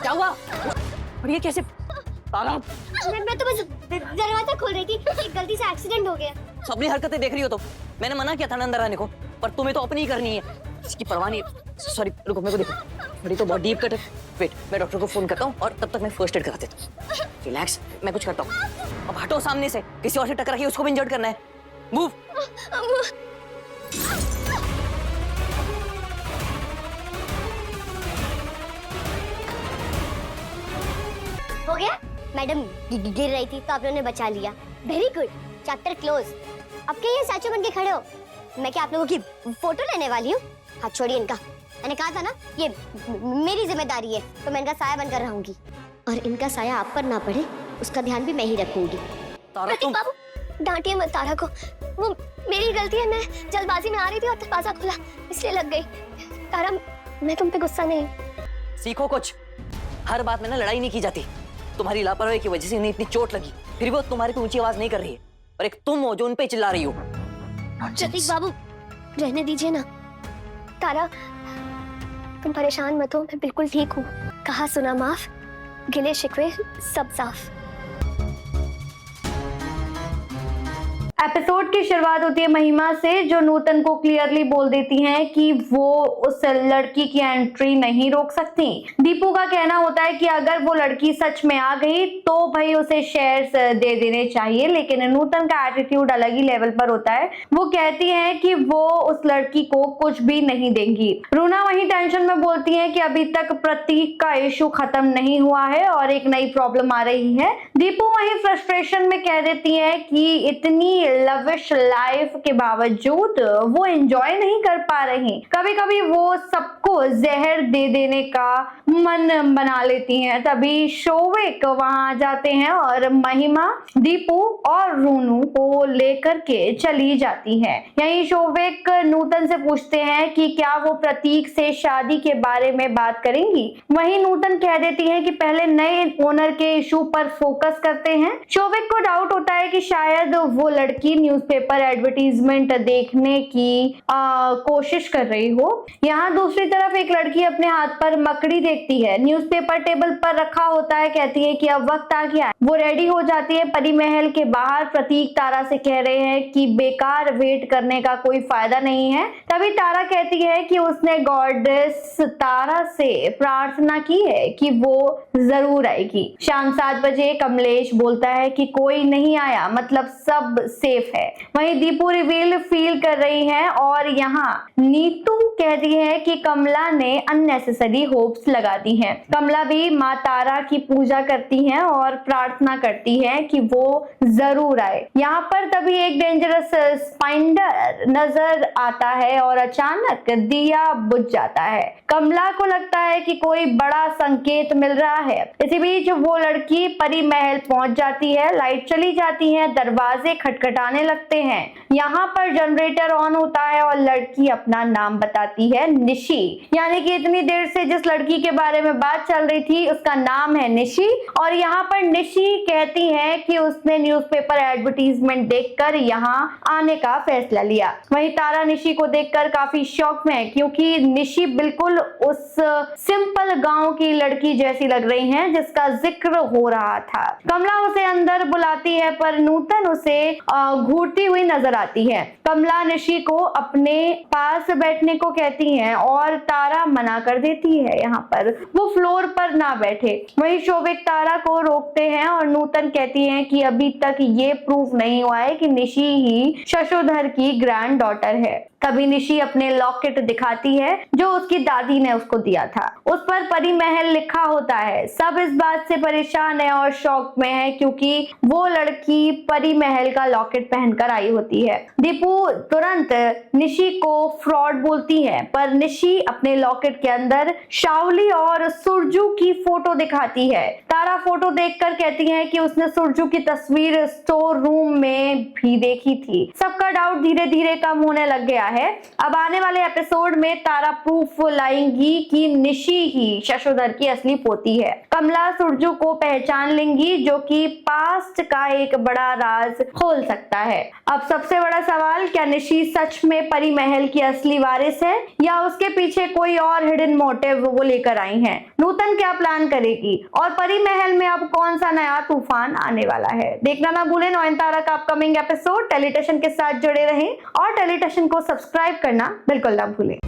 क्या हुआ? और ये कैसे? तारा, मैं तो बस दरवाजा खोल रही थी, गलती से एक्सीडेंट हो गया। तो अपनी हरकतें देख रही हो तो मैंने मना किया था ना अंदर आने को, पर तुम्हें तो अपनी ही करनी है, इसकी परवाह नहीं। सॉरी, रुको मेरे को देखो, बड़ी तो बहुत डीप कट है। वेट, मैं डॉक्टर को फोन करता हूँ और तब तक मैं फर्स्ट एड करा देता हूँ। रिलैक्स, मैं कुछ करता हूँ। अब हटो सामने से, किसी और से टक्कर रखी उसको भी इंजर्ड करना है। मूव। हो गया? मैडम गिर रही थी तो आप लोगों ने बचा लिया। Very good, chapter close. अब क्या ये स्टैचू बन के खड़े हो? मैं क्या आप लोगों की फोटो लेने वाली हूँ? हाथ छोड़िए इनका। मैंने कहा था ना ये मेरी जिम्मेदारी है, तो मैं इनका साया बनकर रहूंगी और इनका साया आप पर ना पड़े उसका ध्यान भी मैं ही रखूंगी। तारा तुम बाबू डांटिए मत तारा को, वो मेरी गलती है। मैं जल्दबाजी में आ रही थी और दरवाजा खुला इसलिए लग गई। तारा मैं तुम पे गुस्सा नहीं। सीखो कुछ, हर बात में ना लड़ाई नहीं की जाती। तुम्हारी लापरवाही की वजह से इन्हें इतनी चोट लगी, फिर भी वो तुम्हारे पे ऊंची आवाज नहीं कर रही है, और एक तुम हो जो उन पे चिल्ला रही हो। प्रतीक बाबू रहने दीजिए ना। तारा तुम परेशान मत हो, मैं बिल्कुल ठीक हूँ। कहा सुना माफ, गिले शिकवे सब साफ। एपिसोड की शुरुआत होती है महिमा से, जो नूतन को क्लियरली बोल देती हैं कि वो उस लड़की की एंट्री नहीं रोक सकती। दीपू का कहना होता है कि अगर वो लड़की सच में आ गई तो भाई उसे शेयर्स दे देने चाहिए, लेकिन नूतन का एटीट्यूड अलग ही लेवल पर होता है। वो कहती है कि वो उस लड़की को कुछ भी नहीं देंगी। रूना वही टेंशन में बोलती है कि अभी तक प्रतीक का इशू खत्म नहीं हुआ है और एक नई प्रॉब्लम आ रही है। दीपू वही फ्रस्ट्रेशन में कह देती है कि इतनी लविश लाइफ के बावजूद वो एंजॉय नहीं कर पा रही। कभी कभी वो सबको जहर दे देने का मन बना लेती हैं। तभी शोविक वहां जाते हैं और महिमा, दीपू और रूनू को लेकर के चली जाती है। यहीं शोविक नूतन से पूछते हैं कि क्या वो प्रतीक से शादी के बारे में बात करेंगी। वहीं नूतन कह देती है कि पहले नए ओनर के इशू पर फोकस करते हैं। शोविक को डाउट होता है कि शायद वो लड़की न्यूज़पेपर एडवर्टीजमेंट देखने की कोशिश कर रही हो। यहाँ दूसरी तरफ एक लड़की अपने हाथ पर मकड़ी देखती है। न्यूज़पेपर टेबल पर रखा होता है। कहती है कि अब वक्त आ गया है। वो रेडी हो जाती है। परी महल के बाहर प्रतीक तारा से कह रहे हैं कि बेकार वेट करने का कोई फायदा नहीं है। तभी तारा कहती है कि उसने गॉडेस तारा से प्रार्थना की है कि वो जरूर आएगी। शाम 7 बजे कमलेश बोलता है कि कोई नहीं आया, मतलब सब सेफ है। वहीं दीपू रिवील फील कर रही है और यहाँ नीतू कहती है कि कमला ने अननेसेसरी होप्स लगा दी हैं। कमला भी माँ तारा की पूजा करती है और प्रार्थना करती है कि वो जरूर आए। यहाँ पर तभी एक डेंजरस स्पाइडर नजर आता है और अचानक दिया बुझ जाता है। कमला को लगता है कि कोई बड़ा संकेत मिल रहा है। इसी बीच वो लड़की परी महल पहुंच जाती है। लाइट चली जाती है, दरवाजे खटखटाने लगते हैं। यहाँ पर जनरेटर ऑन होता है और लड़की अपना नाम बताती है, निशी। यानी कि इतनी देर से जिस लड़की के बारे में बात चल रही थी उसका नाम है निशी। और यहाँ पर निशी कहती है कि उसने न्यूज़पेपर एडवर्टीजमेंट देखकर यहाँ आने का फैसला लिया। वहीं तारा निशी को देखकर काफी शॉक में है, क्योंकि निशी बिल्कुल उस सिंपल गांव की लड़की जैसी लग रही है जिसका जिक्र हो रहा था। कमला उसे अंदर बुलाती है पर नूतन उसे घूरती हुई नजर आती है। कमला निशी को अपने पास बैठने को कहती है और तारा मना कर देती है। यहाँ पर वो फ्लोर पर ना बैठे। वहीं शोविक तारा को रोकते हैं और नूतन कहती है कि अभी तक ये प्रूफ नहीं हुआ है कि निशी ही शशोधर की ग्रैंड डॉटर है। तभी निशी अपने लॉकेट दिखाती है जो उसकी दादी ने उसको दिया था। उस पर परी महल लिखा होता है। सब इस बात से परेशान है और शॉक में है, क्योंकि वो लड़की परी महल का लॉकेट पहनकर आई होती है। दीपू तुरंत निशी को फ्रॉड बोलती है, पर निशी अपने लॉकेट के अंदर शाओली और सुरजू की फोटो दिखाती है। तारा फोटो देखकर कहती है कि उसने सुरजू की तस्वीर स्टोर रूम में भी देखी थी। सबका डाउट धीरे धीरे कम होने लग गया है। अब आने वाले एपिसोड में तारा प्रूफ लाएंगी कि निशी ही शशोधर की असली पोती है। कमला सुरजू को पहचान लेंगी, जो कि पास्ट का एक बड़ा राज खोल सकता है। अब सबसे बड़ा सवाल, क्या निशी सच में परी महल की असली वारिस है या उसके पीछे कोई और हिडन मोटिव वो लेकर आई हैं? नूतन क्या प्लान करेगी और परी महल में अब कौन सा नया तूफान आने वाला है, देखना ना भूलें नयनतारा का अपकमिंग एपिसोड। टेलीटशन के साथ जुड़े रहें और टेलीटशन को सब्सक्राइब करना बिल्कुल ना भूलें।